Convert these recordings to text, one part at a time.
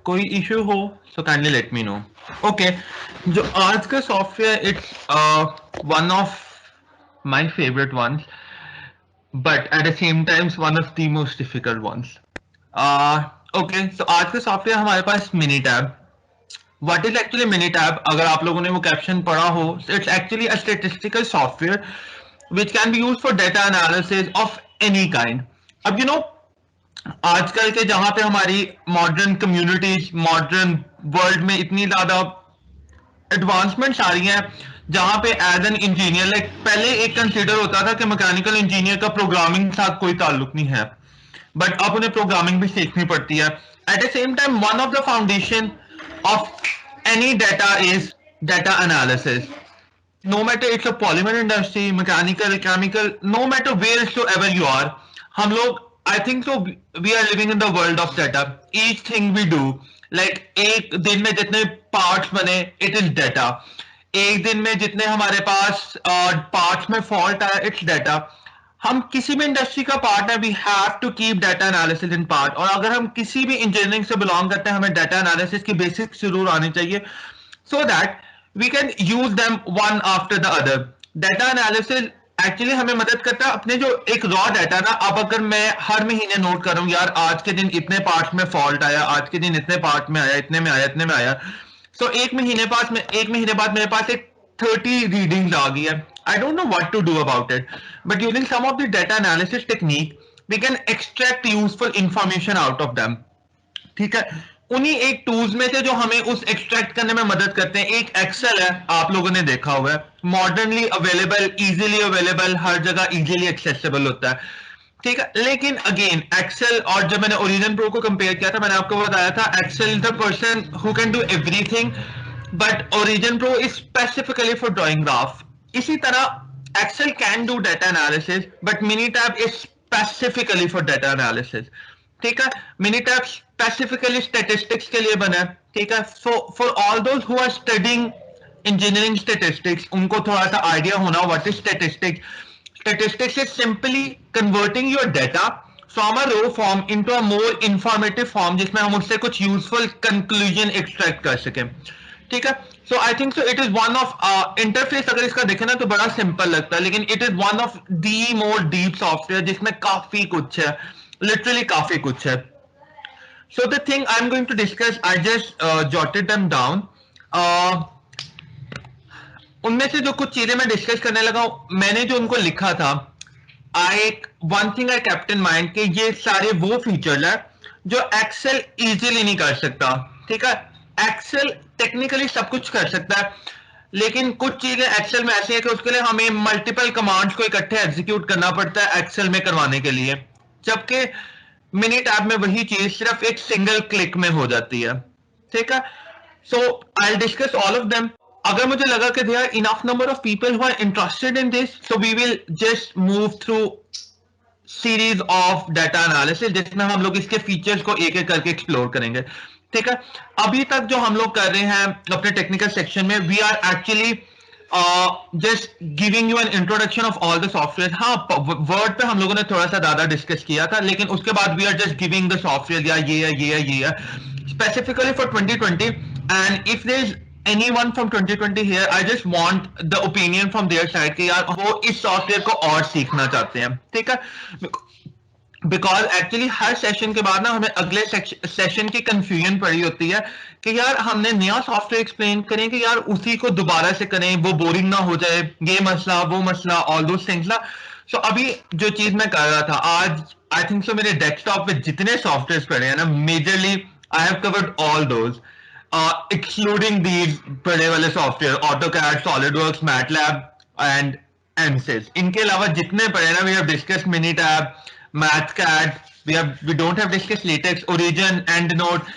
कोई इशू हो so kindly let me know. Okay, जो आज का software it's one of my favorite ones, but at the same time it's one of the most difficult ones. Okay, so आज का software हमारे पास Minitab. What is actually Minitab? अगर आप लोगों ने वो कैप्शन पढ़ा हो, it's actually a statistical software which can be used for data analysis of any kind. अब आजकल के जहां पे हमारी मॉडर्न कम्युनिटीज मॉडर्न वर्ल्ड में इतनी ज्यादा एडवांसमेंट्स आ रही हैं, जहां पे एज एन इंजीनियर लाइक पहले एक कंसीडर होता था कि मैकेनिकल इंजीनियर का प्रोग्रामिंग के साथ कोई ताल्लुक नहीं है, बट अब उन्हें प्रोग्रामिंग भी सीखनी पड़ती है. At the same time one of the foundation of any data is data analysis. No matter it's a polymer industry, mechanical, chemical, no matter wheresoever you are, हम लोग I think so we are living in the world of data. Each thing we do, like एक दिन में जितने parts बने, it is data. एक दिन में जितने हमारे पास parts में fault आया, it's data. हम किसी भी इंडस्ट्री का पार्ट है, we have to keep data analysis in part. और अगर हम किसी भी इंजीनियरिंग से बिलोंग करते हैं, हमें डाटा एनालिसिस की बेसिक्स जरूर आनी चाहिए, so that we can use them one after the other. Data analysis actually हमें मदद करता है अपने जो एक रॉ डाटा ना. अब अगर मैं हर महीने नोट करूं यार आज के दिन इतने पार्ट में फॉल्ट आया, आज के दिन इतने पार्ट में आया, इतने में आया, इतने में आया, सो एक महीने बाद मेरे पास एक 30 रीडिंग्स आ गई है. I don't know what to do about it, but using some of the data analysis technique, we can extract useful information out of them. ठीक है, उन्हीं एक टूल्स में से जो हमें उस एक्सट्रैक्ट करने में मदद करते हैं, एक एक्सेल है, आप लोगों ने देखा हुआ है, मॉडर्नली अवेलेबल, इजीली अवेलेबल, हर जगह इजीली एक्सेसिबल होता है. ठीक है, लेकिन अगेन एक्सेल और जब मैंने ओरिजिन प्रो को कंपेयर किया था, मैंने आपको बताया था Excel is the person who can do everything, but Origin pro is specifically for drawing graph. इसी तरह Excel can do data analysis, but Minitab is specifically for data analysis. ठीक है, मिनीटैब स्पेसिफिकली स्टैटिस्टिक्स के लिए बना है. ठीक है, so for all those who are studying engineering statistics, उनको थोड़ा सा आइडिया होना what is statistics. Statistics is simply converting your data from a raw form into a more informative form, जिसमें हम उससे कुछ useful conclusion extract कर सकें. ठीक है, so I think so it is one of interface अगर इसका देखें ना तो बड़ा simple लगता है, लेकिन it is one of the more deep software जिसमें काफी कुछ है, literally काफी कुछ है. So the thing I'm going to discuss, I just jotted them down. उनमें से जो कुछ चीजें मैं डिस्कस करने लगा हूं, मैंने जो उनको लिखा था, one thing I kept in mind कि ये सारे वो फीचर्स है जो एक्सेल इजीली नहीं कर सकता. ठीक है, एक्सेल टेक्निकली सब कुछ कर सकता है, लेकिन कुछ चीजें एक्सेल में ऐसी है कि उसके लिए हमें मल्टीपल कमांड्स को इकट्ठे एग्जीक्यूट करना पड़ता है एक्सेल में करवाने के लिए, जबकि मिनी टैब में वही चीज सिर्फ एक सिंगल क्लिक में हो जाती है. ठीक है, so I will discuss all of them. अगर मुझे लगा कि there are enough number of people who are interested in this, so we will just move through series of data analysis जिसमें हम लोग इसके फीचर्स को एक एक करके एक्सप्लोर करेंगे. ठीक है, अभी तक जो हम लोग कर रहे हैं अपने टेक्निकल सेक्शन में, we are actually just giving you an introduction of all the software. हाँ, वर्ड पे हम लोगों ने थोड़ा सा ज्यादा डिस्कस किया था, लेकिन उसके बाद we are just giving the software, या ये है specifically for 2020. And if there is anyone from 2020 here, I just want the opinion from their side कि यार वो इस सॉफ्टवेयर को और सीखना चाहते हैं. ठीक है, बिकॉज एक्चुअली हर सेशन के बाद ना हमें अगले सेशन की कंफ्यूजन पड़ी होती है कि यार हमने नया सॉफ्टवेयर एक्सप्लेन करें कि यार उसी को दोबारा से करें, वो बोरिंग ना हो जाए, ये मसला वो मसला, ऑल दोस थिंग्स ना. सो अभी जो चीज मैं कर रहा था आज, आई थिंक सो मेरे डेस्कटॉप पे जितने सॉफ्टवेयर पड़े हैं ना, majorly I have covered all those, excluding these बड़े वाले software, AutoCAD, SolidWorks, MATLAB and ANSYS. इनके अलावा जितने पड़े ना, we have discussed Minitab, MathCAD, we don't have discussed Latex, Origin, EndNote.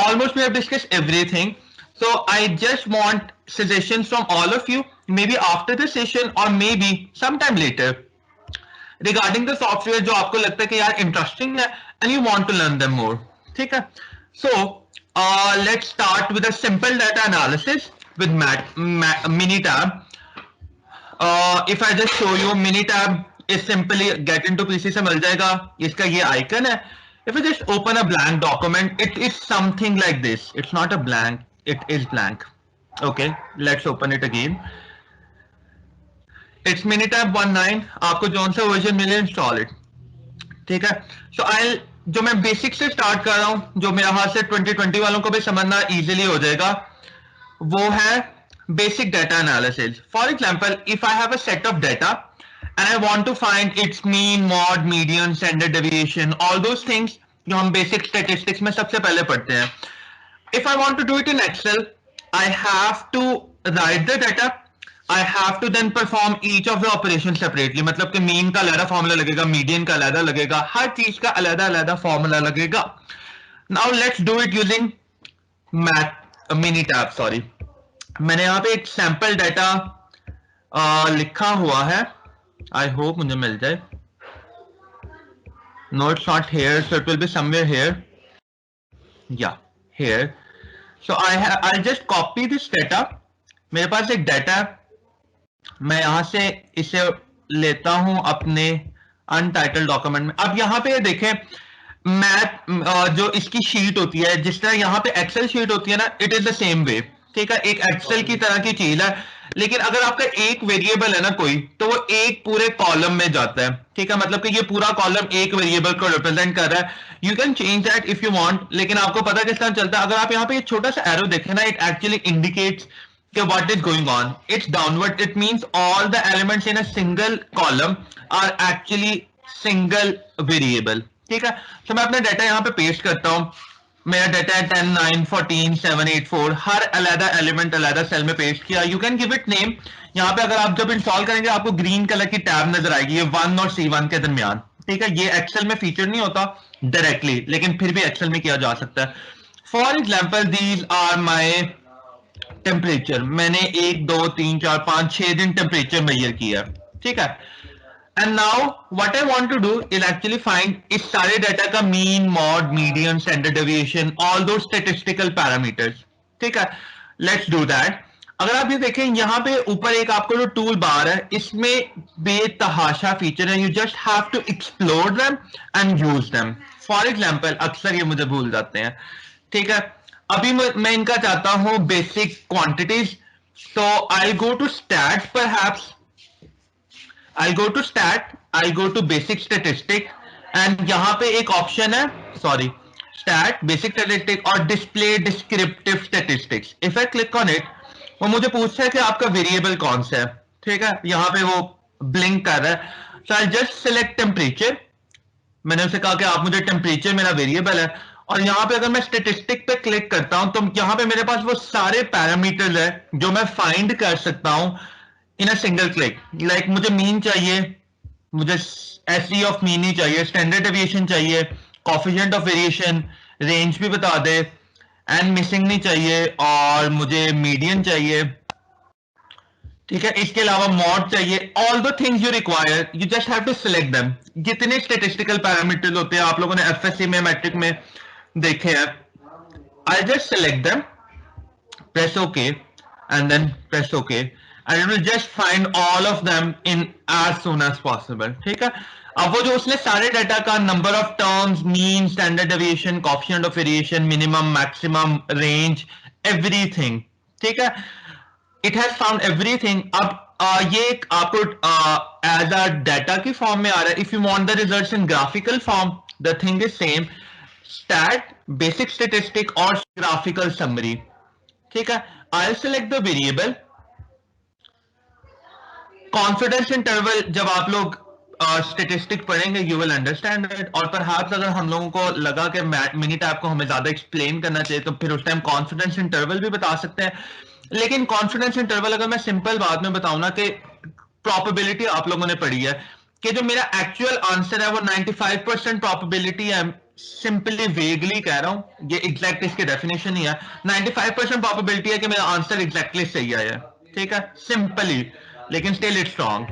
Almost we have discussed everything. So I just want suggestions from all of you, maybe after the session or maybe sometime later, regarding the software जो आपको लगता है कि यार interesting है and you want to learn them more. ठीक है, so let's start with a simple data analysis with Minitab. If I just show you, Minitab is simply get into PC से मिल जाएगा, इसका ये आइकन है, If you just open a blank document, it is something like this. It's not a blank, it is blank. Okay, let's open it again. It's Minitab 19. आपको जौन सा version मिले install it. ठीक है. सो आई जो मैं basic से start कर रहा हूं, जो मेरा हाथ से 2020 वालों को भी समझना इजीली हो जाएगा, वो है basic data analysis. For example, if I have a set of data and I want to find its mean, mod, median, standard deviation, all those things जो हम basic statistics में सबसे पहले पढ़ते हैं. If I want to do it in Excel, I have to write the data. I have to then perform each of the operations separately. मतलब कि mean का अलग फॉर्मूला लगेगा, median का अलग लगेगा, हर चीज का अलग फॉर्मूला लगेगा. Now let's do it using Minitab. Sorry, मैंने यहाँ पे एक सैंपल डाटा लिखा हुआ है. आई होप मुझे मिल जाए. No it's not here, so it will be somewhere here. या here. So I just copy this data. मेरे पास एक डाटा है, मैं यहां से इसे लेता हूं अपने अनटाइटल्ड डॉक्यूमेंट में. अब यहाँ पे देखें, मैथ जो इसकी शीट होती है, जिस तरह यहाँ पे एक्सेल शीट होती है ना, it is the same way. ठीक है, एक एक्सेल की तरह की चीज है, लेकिन अगर आपका एक वेरिएबल है ना कोई, तो वो एक पूरे कॉलम में जाता है. ठीक है, मतलब कि ये पूरा कॉलम एक वेरिएबल को रिप्रेजेंट कर रहा है. You can change that if you want, लेकिन आपको पता किस तरह चलता है. अगर आप यहाँ पे एक छोटा सा एरो देखें ना, it actually indicates what is going on. It's downward. It means all the elements in a single column are actually single variable. ठीक है, तो मैं अपना डाटा यहाँ पे पेस्ट करता हूँ. मेरा डाटा है 10, 9, 14, 7, 8, 4. हर अलग एलिमेंट अलग सेल में पेस्ट किया. You can give it name. यहाँ पे अगर आप जब इंस्टॉल करेंगे, आपको ग्रीन कलर की टैब नजर आएगी, ये 1 और C1 के दरमियान. ठीक है, ये एक्सेल में फीचर नहीं होता डायरेक्टली, लेकिन फिर भी एक्सेल में किया जा सकता है. For example, these are my temperature. मैंने 1, 2, 3, 4, 5, 6 दिन टेम्परेचर मेजर किया. ठीक है, and now what I want to do is actually find इस सारे डाटा का mean, mode, median, standard deviation, all those statistical parameters. ठीक है, लेट्स डू दैट. अगर आप ये देखें, यहाँ पे ऊपर एक आपको जो टूल बार है, इसमें बेतहाशा फीचर है. You just have to explore them and use them. For example, अक्सर ये मुझे भूल जाते हैं. ठीक है, अभी मैं इनका चाहता हूं बेसिक क्वांटिटीज. तो I go to stat, perhaps I go to stat, I go to basic statistic, and यहां पे एक ऑप्शन है, सॉरी, स्टैट, बेसिक स्टैटिस्टिक और display descriptive statistics. If I click on it, वो मुझे पूछता है कि आपका वेरिएबल कौन सा है. ठीक है, यहां पे वो ब्लिंक कर रहा है. So I just select temperature. मैंने उसे कहा कि आप मुझे टेम्परेचर मेरा वेरिएबल है, और यहां पे अगर मैं स्टैटिस्टिक पे क्लिक करता हूं, तो यहां पे मेरे पास वो सारे पैरामीटर्स है जो मैं फाइंड कर सकता हूं इन अ सिंगल क्लिक. लाइक मुझे मीन चाहिए, मुझे एसई ऑफ मीन ही चाहिए, स्टैंडर्ड डेविएशन चाहिए, कोफिशिएंट ऑफ वेरिएशन, रेंज भी बता दे, एंड मिसिंग नहीं चाहिए, और मुझे मीडियन चाहिए. ठीक है, इसके अलावा मॉड चाहिए. All the things you require, you just have to select them. जितने स्टैटिस्टिकल पैरामीटर्स होते हैं, आप लोगों ने एफएससी में, मैट्रिक में देखे हैं. I just select them, press okay, and then press okay, and it will just find all of them in as soon as possible. ठीक है, अब वो जो उसने सारे डाटा का number of terms, mean, standard deviation, coefficient of variation, minimum, maximum, range, everything. ठीक है, इट हैज फाउंड एवरीथिंग. अब ये आपको एज अ डाटा की फॉर्म में आ रहा है. If you want the results in graphical form, the thing is same, stat, basic statistic और ग्राफिकल समरी. ठीक है, I select the variable. Confidence interval, जब आप लोग स्टेटिस्टिक पढ़ेंगे, यू विल अंडरस्टैंड इट. और परहैप्स अगर हम लोगों को लगा कि मिनीटैब को हमें ज्यादा एक्सप्लेन करना चाहिए, तो फिर उस टाइम कॉन्फिडेंस इंटरवल भी बता सकते हैं. लेकिन कॉन्फिडेंस इंटरवल अगर मैं सिंपल बात में बताऊं ना, कि प्रोबेबिलिटी आप लोगों ने पढ़ी है कि जो मेरा एक्चुअल आंसर है वो 95% प्रोबेबिलिटी है. सिंपली वेगली कह रहा हूं, ये एग्जैक्ट इसकी डेफिनेशन ही है. 95% प्रोबेबिलिटी है कि मेरा आंसर एग्जैक्टली सही आया है. ठीक है, सिंपली, लेकिन still it's wrong.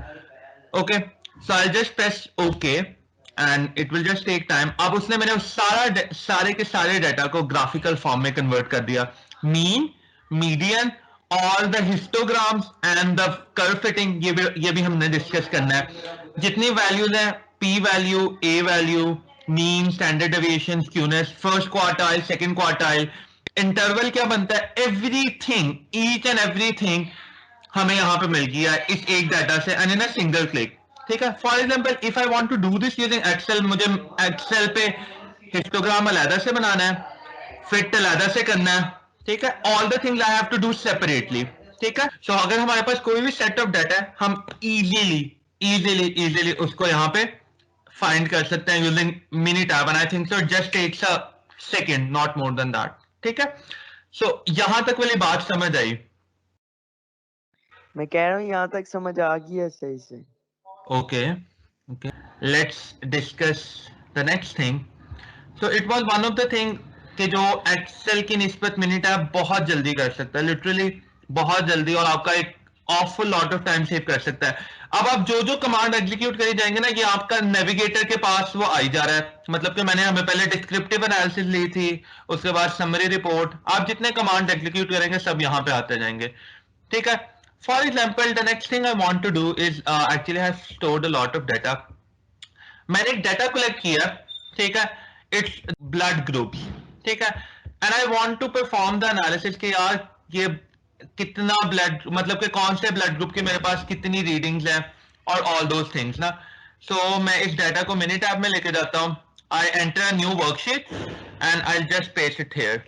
Okay, so I just press okay, and it will just take time. अब उसने मैंने सारे के सारे डाटा को ग्राफिकल फॉर्म में कन्वर्ट कर दिया. Mean, median, all the histograms and the curve fitting, ये भी हमने डिस्कस करना है. जितनी वैल्यूज हैं, P value, A value, mean, standard deviation, skewness, first quartile, second quartile, interval क्या बनता है, एवरीथिंग, ईच एंड एवरीथिंग हमें यहां पे मिल गया इस एक डाटा से and in a single click. ठीक है. For example if I want to do this using Excel, मुझे एक्सेल पे हिस्टोग्राम अलहदा से बनाना है, फिट अलहदा से करना है. ठीक है. All the things I have to do separately. ठीक है. सो अगर हमारे पास कोई भी सेट ऑफ डाटा है, हम इजीली इजीली इजीली उसको यहाँ पे फाइंड कर सकते हैं using Minitab and I think so just takes a second, not more than that. ठीक है. सो यहां तक वाली बात समझ आई. मैं कह रहा हूँ यहाँ तक समझ आ गई है सही से. Okay, okay. Let's discuss the next thing. So it was one of the thing कि जो एक्सेल की निस्बत मिनट आप बहुत जल्दी कर सकता है, लिटरली बहुत जल्दी, और आपका एक awful lot of time save कर सकता है. अब आप जो जो कमांड एग्जीक्यूट करी जाएंगे ना, ये आपका नेविगेटर के पास वो आई जा रहा है. मतलब कि मैंने हमें पहले डिस्क्रिप्टिव एनालिसिस ली थी, उसके बाद समरी रिपोर्ट, आप जितने कमांड एग्जीक्यूट करेंगे सब यहाँ पे आते जाएंगे. ठीक है. For example, the next thing I want to do is actually I have stored a lot of data. मैंने एक डाटा कलेक्ट किया. ठीक है. It's blood groups. ठीक है. And I want to perform the analysis कि यार ये कितना ब्लड, मतलब कि कौन से ब्लड ग्रुप के मेरे पास कितनी रीडिंग्स हैं और ऑल दोज थिंग्स ना. सो मैं इस डाटा को मिनी टैब में लेके जाता हूं. I enter a new worksheet and I just paste it here.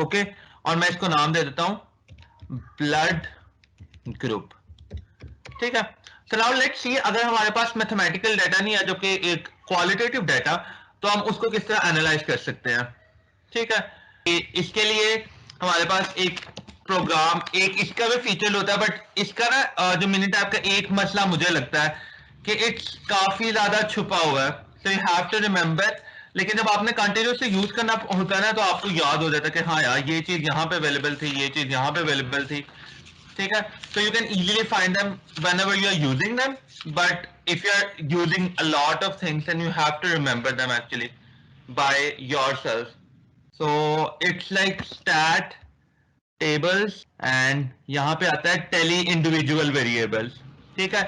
Okay. और मैं इसको नाम दे देता हूं ब्लड ग्रुप. ठीक है. तो नाउ लेट्स सी, अगर हमारे पास मैथमेटिकल डाटा नहीं है जो कि एक क्वालिटेटिव डाटा, तो हम उसको किस तरह एनालाइज कर सकते हैं. ठीक है. इसके लिए हमारे पास एक प्रोग्राम, एक इसका भी फीचर होता है, बट इसका ना जो मिनी टैब का एक मसला मुझे लगता है कि इट्स काफी ज्यादा छुपा हुआ है. So you have to remember. लेकिन जब आपने कंटिन्यूसली यूज करना होता है ना, तो आपको याद हो जाता है कि हाँ यार ये चीज यहाँ पे अवेलेबल थी, ये चीज यहाँ पे अवेलेबल थी. ठीक है. So you can easily find them whenever you are using them, but if you are using a lot of things, then you have to remember them actually by yourself. So it's like stat tables and यहाँ पे आता है tally individual variables. ठीक है.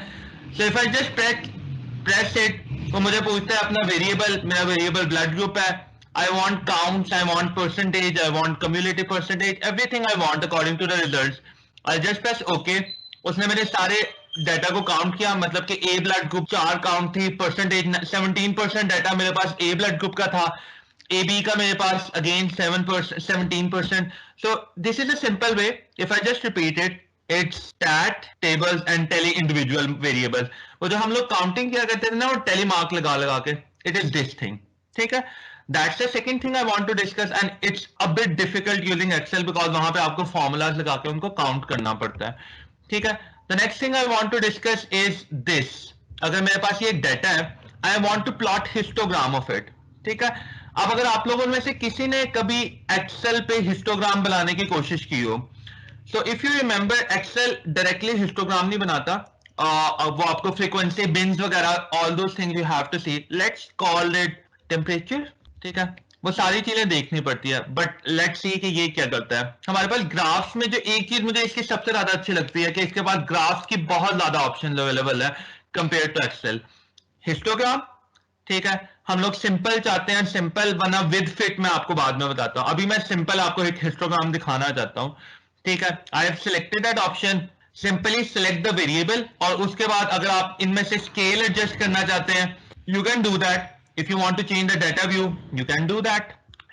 So if I just press it, तो मुझे पूछता है अपना वेरिएबल, मेरा वेरिएबल ब्लड ग्रुप है. I want counts, I want percentage, I want cumulative percentage, everything I want according to the results. I just press OK. उसने मेरे सारे डाटा को काउंट किया, मतलब कि ए ब्लड ग्रुप 4 काउंट थी, परसेंटेज 17% डाटा मेरे पास ए ब्लड ग्रुप का था, ए बी का मेरे पास again 7%, 17%. So this is a simple way. If I just repeat it, it's stat tables and tally individual variables. वो जो हम लोग काउंटिंग किया करते थे ना, वो टेली मार्क लगा लगा के, इट इज दिस थिंग. ठीक है. That's the second thing I want to discuss, and it's a bit difficult using Excel because वहां पे आपको formulas लगा के उनको count करना पड़ता है. ठीक है. The next thing I want to discuss is this. अगर मेरे पास ये data है, I want to plot histogram of it. ठीक है. अब अगर आप लोगों में से किसी ने कभी Excel पे histogram बनाने की कोशिश की हो, so if you remember, Excel directly histogram नहीं बनाता. वो आपको frequency bins वगैरह, all those things you have to see. Let's call it temperature. ठीक है. वो सारी चीजें देखनी पड़ती है, बट लेट्स सी कि ये क्या करता है. हमारे पास ग्राफ्स में जो एक चीज मुझे इसकी सबसे ज्यादा अच्छी लगती है कि इसके पास ग्राफ्स की बहुत ज्यादा ऑप्शन अवेलेबल है कंपेयर टू एक्सेल. हिस्टोग्राम. ठीक है. हम लोग सिंपल चाहते हैं, सिंपल बना विद फिट मैं आपको बाद में बताता हूं. अभी मैं सिंपल आपको एक हिस्टोग्राम दिखाना चाहता हूं. ठीक है. I have selected that option. Simply select the variable, और उसके बाद अगर आप इनमें से स्केल एडजस्ट करना चाहते हैं, you can do that. If you want to change the data view, you can do that.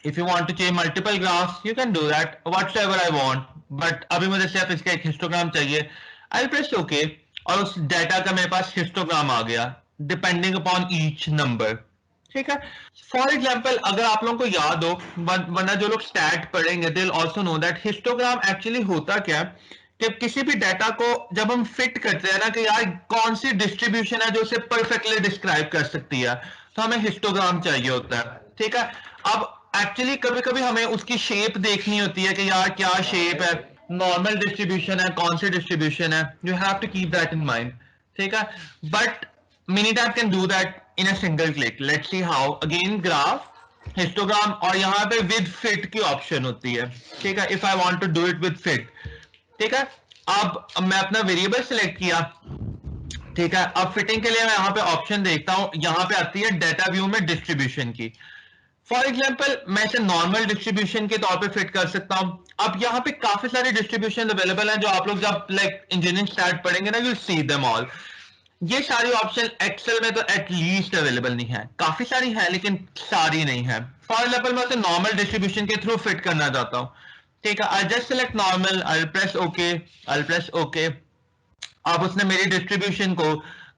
If you want to change multiple graphs, you can do that. Whatsoever I want. But अभी मुझे सिर्फ इसका एक histogram चाहिए. I'll press OK, और उस data का मेरे पास हिस्टोग्राम आ गया, डिपेंडिंग अपॉन ईच नंबर. ठीक है. फॉर एग्जाम्पल अगर आप लोगों को याद हो, वरना जो लोग स्टैट पढ़ेंगे they also know that histogram actually होता क्या कि किसी भी डाटा को जब हम फिट करते हैं ना कि यार कौन सी डिस्ट्रीब्यूशन है जो उसे परफेक्टली डिस्क्राइब कर सकती है, तो हमें हिस्टोग्राम चाहिए होता है. ठीक है. अब एक्चुअली कभी कभी हमें उसकी शेप देखनी होती है कि यार क्या शेप है, नॉर्मल डिस्ट्रीब्यूशन है, कौन सी डिस्ट्रीब्यूशन है. You have to keep that in mind. ठीक है. But Minitab can do that in a single click. Let's see how. Again, graph, histogram, और यहाँ पे with fit की ऑप्शन होती है. ठीक है. If I want to do it with fit. ठीक है. अब मैं अपना वेरिएबल सिलेक्ट किया. ठीक है, अब फिटिंग के लिए मैं यहाँ पे ऑप्शन देखता हूँ, यहाँ पे आती है डेटा व्यू में डिस्ट्रीब्यूशन की। फॉर एग्जाम्पल मैं इसे नॉर्मल डिस्ट्रीब्यूशन के तौर पे फिट कर सकता हूँ। अब यहाँ पे काफी सारे डिस्ट्रीब्यूशन अवेलेबल हैं जो आप लोग जब लाइक इंजीनियरिंग स्टार्ट पढ़ेंगे ना, यू सी देम ऑल। ये सारी ऑप्शन एक्सेल में तो एटलीस्ट अवेलेबल नहीं है, काफी सारी है लेकिन सारी नहीं है। फॉर एग्जाम्पल मैं उसे नॉर्मल डिस्ट्रीब्यूशन के थ्रू फिट करना चाहता हूँ। ठीक है, I just select normal, I press okay, I press okay. अब उसने मेरी डिस्ट्रीब्यूशन को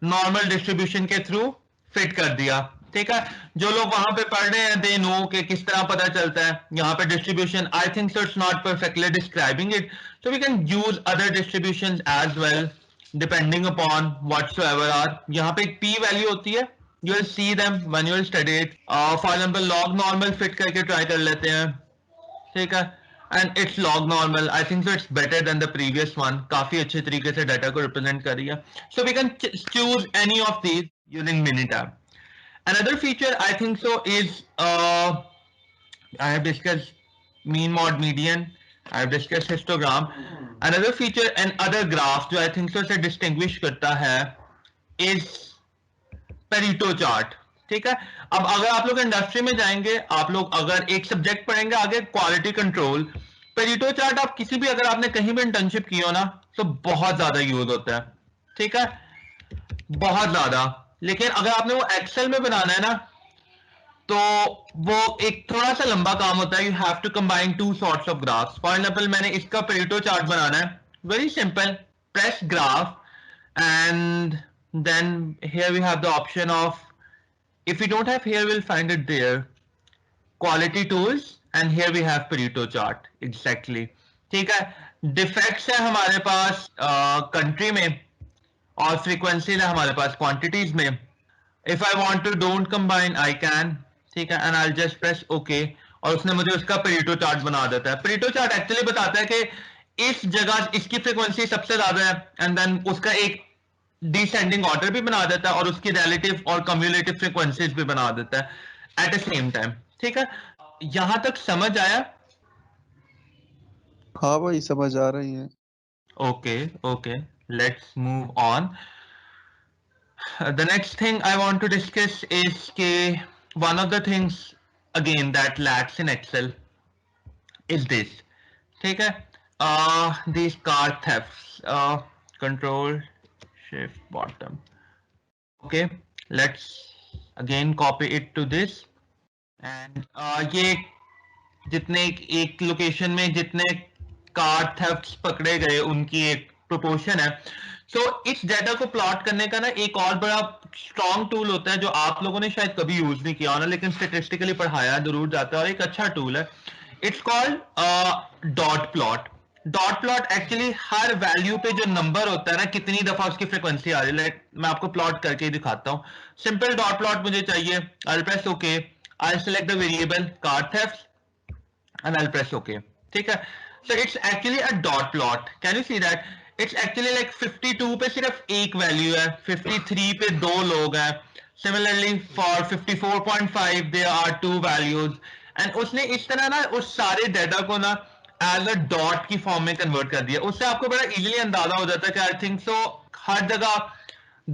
नॉर्मल डिस्ट्रीब्यूशन के थ्रू फिट कर दिया। ठीक है, जो लोग वहां पे पढ़ रहे हैं दे नो कि किस तरह पता चलता है। यहाँ पे distribution I think so it's not perfectly describing it, so we can use other distribution as well depending upon whatsoever are. यहाँ पे एक पी वैल्यू होती है, you will see them when you will study it. For example log normal fit करके try कर लेते हैं। ठीक है, and it's log normal, I think so it's better than the previous one, काफी अच्छे तरीके से डाटा को रिप्रेजेंट कर रही है। So we can choose any of these using Minitab. Another feature I think so is I have discussed mean mod median. I have discussed histogram. Another feature and other graph जो I think so से distinguish करता है is Pareto chart. ठीक है, अब अगर आप लोग इंडस्ट्री में जाएंगे, आप लोग अगर एक सब्जेक्ट पढ़ेंगे आगे क्वालिटी कंट्रोल, पेरिटो चार्ट आप किसी भी अगर आपने कहीं भी इंटर्नशिप की हो ना तो बहुत ज्यादा यूज होता है। ठीक है, बहुत ज्यादा। लेकिन अगर आपने वो एक्सेल में बनाना है ना तो वो एक थोड़ा सा लंबा काम होता है। You have to combine two sorts of graphs. For example मैंने इसका पेरेटो चार्ट बनाना है, very simple, press graph and then here we have the option of, if you don't have here we'll find it there, quality tools, and here we have Pareto chart exactly। ठीक है, defects है हमारे पास country में और frequencies है हमारे पास quantities में। If I want to don't combine I can, ठीक है, and I just press okay और उसने मुझे उसका पेरेटो चार्ट बना देता है। पेरेटो चार्ट एक्चुअली बताता है कि इस जगह इसकी फ्रीक्वेंसी सबसे ज्यादा है एंड देन उसका एक डिसेंडिंग ऑर्डर भी बना देता है और उसकी रिलेटिव और कम्युलेटिव फ्रीक्वेंसीज भी बना देता है एट द सेम टाइम। ठीक है, यहां तक समझ आया? हाँ भाई समझ आ रही है। Okay okay, let's move on. The next thing I want to discuss is one of the things again that lacks in Excel is this। ठीक है, these card thefts, control shift bottom। Okay, let's again copy it to this and ये जितने एक location में जितने card thefts पकड़े गए उनकी एक प्रोपोर्शन है। सो इस डेटा को प्लॉट करने का ना एक और बड़ा स्ट्रॉन्ग टूल होता है जो आप लोगों ने शायद कभी यूज नहीं किया होना लेकिन स्टेटिस्टिकली पढ़ाया जरूर जाता है और एक अच्छा टूल है। It's called dot plot. Dot plot actually हर वैल्यू पे जो नंबर होता है ना कितनी दफा उसकी फ्रीक्वेंसी आ रही है, लाइक मैं आपको प्लॉट करके ही दिखाता हूँ। सिंपल डॉट प्लॉट मुझे चाहिए, आई press okay, I select the variable card theft and I'll press OK। ठीक है, so it's actually a dot plot, can you see that? It's actually like 52 पे सिर्फ एक वैल्यू है, 53 पे दो लोग हैं, similarly for 54.5 there are two values and उसने इस तरह ना उस सारे डेटा को ना एज अ डॉट की फॉर्म में कन्वर्ट कर दिया। उससे आपको बड़ा इजीली अंदाजा हो जाता है कि आई थिंक सो हर जगह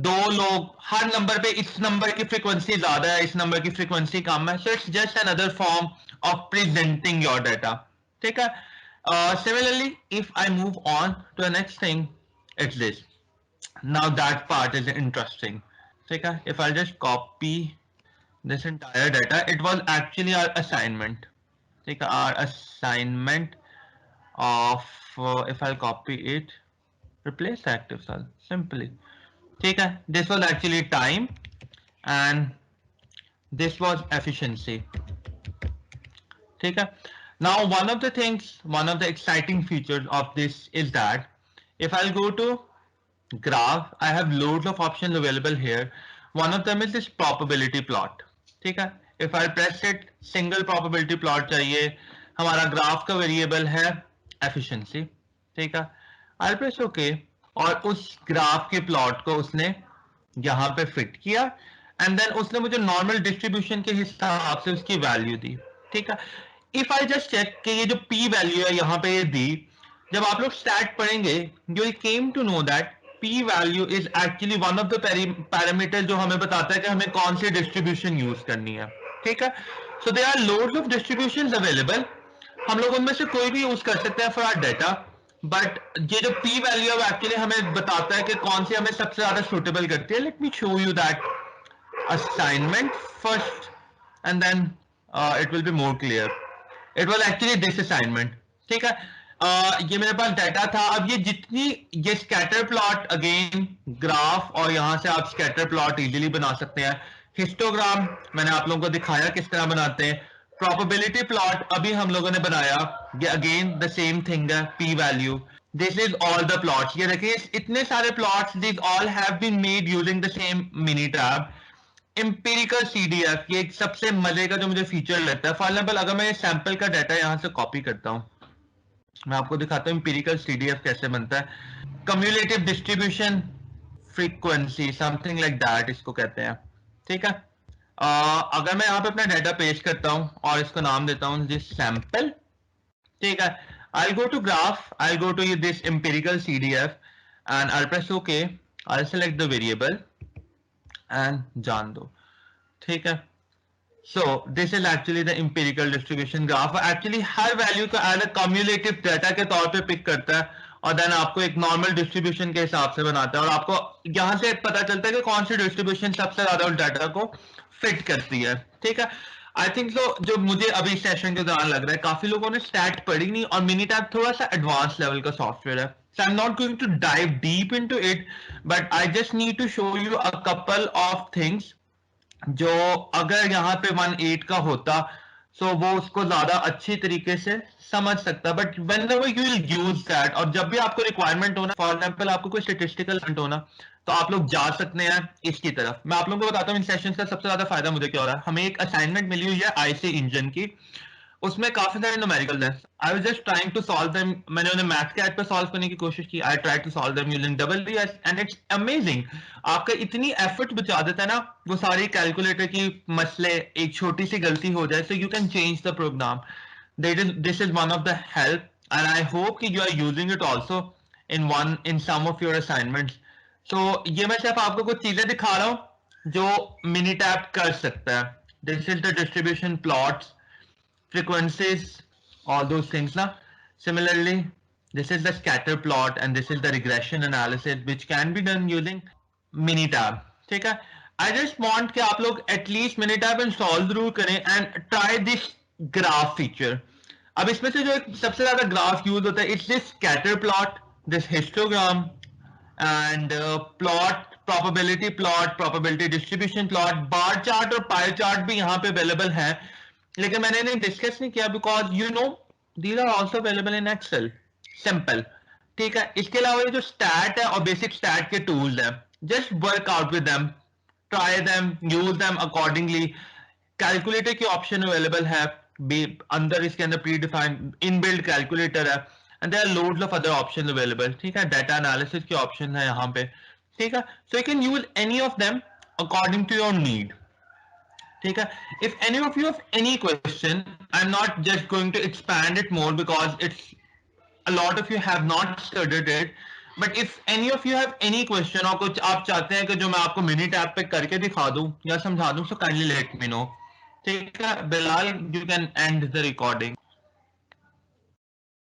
दो लोग, हर नंबर पे इस नंबर की फ्रीक्वेंसी ज्यादा है, इस नंबर की फ्रीक्वेंसी कम है। So it's just another form of presenting your data. ठीक है, similarly if I move on to the next thing, it's this. Now that part is interesting. ठीक है, if I just copy this entire data, it was actually our assignment। ठीक है, our assignment of if I'll copy it, replace the active cell simply। ठीक है, this was actually time and this was efficiency। ठीक है, now one of the things, one of the exciting features of this is that if I'll go to graph, I have loads of options available here। one of them is this probability plot। ठीक है, if I press it, single probability plot चाहिए, हमारा graph का variable है efficiency। ठीक है, I'll press OK और उस ग्राफ के प्लॉट को उसने यहां पे फिट किया एंड देन उसने मुझे नॉर्मल डिस्ट्रीब्यूशन के हिसाब से उसकी वैल्यू दी। ठीक है, इफ आई जस्ट चेक कि ये जो पी वैल्यू है यहां पे ये दी, जब आप लोग स्टैट पढ़ेंगे you came to know that P value is actually one of the parameter जो हमें बताता है कि हमें कौन सी डिस्ट्रीब्यूशन यूज करनी है, ठीक है। So there are loads of distributions available, हम लोग उनमें से कोई भी यूज कर सकते हैं फॉर आवर डेटा, बट ये जो पी वैल्यू है वो एक्चुअली हमें बताता है कि कौन सी हमें सबसे ज्यादा सुटेबल करती है। Let me show you that assignment first and then it will be more clear. It was actually this assignment, ठीक है। ये मेरे पास डाटा था। अब ये जितनी ये स्कैटर प्लॉट अगेन ग्राफ, और यहां से आप स्कैटर प्लॉट इजीली बना सकते हैं। हिस्टोग्राम मैंने आप लोगों को दिखाया किस तरह बनाते हैं। प्रोबेबिलिटी प्लॉट अभी हम लोगों ने बनाया, ये अगेन द सेम थिंग है, P value. This is all the plots, ये देखिए इतने सारे plots, this all have been made using the same Minitab. Empirical CDF, ये सबसे मजे का जो मुझे फीचर लगता है। फॉर एग्जाम्पल अगर मैं सैंपल का डाटा यहां से कॉपी करता हूं, मैं आपको दिखाता हूं एम्पिरिकल सीडीएफ कैसे बनता है। Cumulative distribution frequency, something like that इसको कहते हैं, ठीक है। अगर मैं यहाँ पे अपना डाटा पेश करता हूं और इसको नाम देता हूं दिस सैंपल, ठीक है। I go to graph, I go to this empirical CDF and I press okay, I select the variable and जान दो, ठीक है। So this is actually the empirical distribution graph. Actually हर वैल्यू को as a cumulative data के तौर पे pick करता है और देन आपको एक नॉर्मल डिस्ट्रीब्यूशन के हिसाब से बनाता है, और आपको यहां से पता चलता है कि कौन सी डिस्ट्रीब्यूशन सबसे ज्यादा उस डाटा को फिट करती है, ठीक है। आई थिंक सो जो मुझे अभी सेशन के दौरान लग रहा है काफी लोगों ने स्टैट पढ़ी नहीं, और मिनीटैब थोड़ा सा एडवांस लेवल का सॉफ्टवेयर है। So I'm not going to dive deep into it, but I just need to show you a couple of things जो अगर यहाँ पे 1.8 का होता so वो उसको ज्यादा अच्छी तरीके से समझ सकता। But whenever you will use that, और जब भी आपको रिक्वायरमेंट होना, फॉर एग्जाम्पल आपको कोई स्टेटिस्टिकल होना, तो आप लोग जा सकते हैं इसकी तरफ। मैं आप लोगों को बताता हूँ इन सेशंस का सबसे ज्यादा फायदा मुझे क्या हो रहा है। हमें एक असाइनमेंट मिली हुई है आईसी इंजन की, उसमें काफी सारे न्यूमेरिकल है। I was just trying to solve them, मैंने उन्हें मैथ के ऐप पे सॉल्व करने की कोशिश की। I try to solve them using WS and it's amazing. आपका इतनी एफर्ट बचा देता है ना, वो सारी कैलकुलेटर की मसले, एक छोटी सी गलती हो जाए, so you can change the program. This is one of the help and I hope कि you are using it also in some of your assignments. So ये मैं सिर्फ आपको कुछ चीजें दिखा रहा हूँ जो मिनी टैब कर सकता है। This is the distribution plots, frequencies, all those things now. Similarly, this is the scatter plot and this is the regression analysis which can be done using Minitab, ठीक है। I just want कि आप लोग at least Minitab install जरूर करें and try this graph feature। अब इसमें से जो एक सबसे ज्यादा ग्राफ यूज होता है, it's this scatter plot, this histogram and plot, probability distribution plot, bar chart और pie chart भी यहाँ पे available है, लेकिन मैंने इन्हें डिस्कस नहीं किया because you know these are also available in Excel simple, ठीक है। इसके अलावा ये जो स्टैट है और बेसिक स्टैट के टूल्स हैं, just work out with them, try them, use them accordingly. Calculator की ऑप्शन अवेलेबल है अंदर, इसके अंदर प्री डिफाइंड इनबिल्ड कैलकुलेटर है and there are loads of other options available, ठीक है। डाटा एनालिसिस की ऑप्शन है यहाँ पे, ठीक है। So you can use any of them according to your need, ठीक है। If any of you have any question, I'm not just going to expand it more because it's a lot of you have not studied it. But if any of you have any question और कुछ आप चाहते हैं कि जो मैं आपको mini tab पे करके दिखा दूं या समझा दूं, so kindly let me know, ठीक है। Bilal, you can end the recording.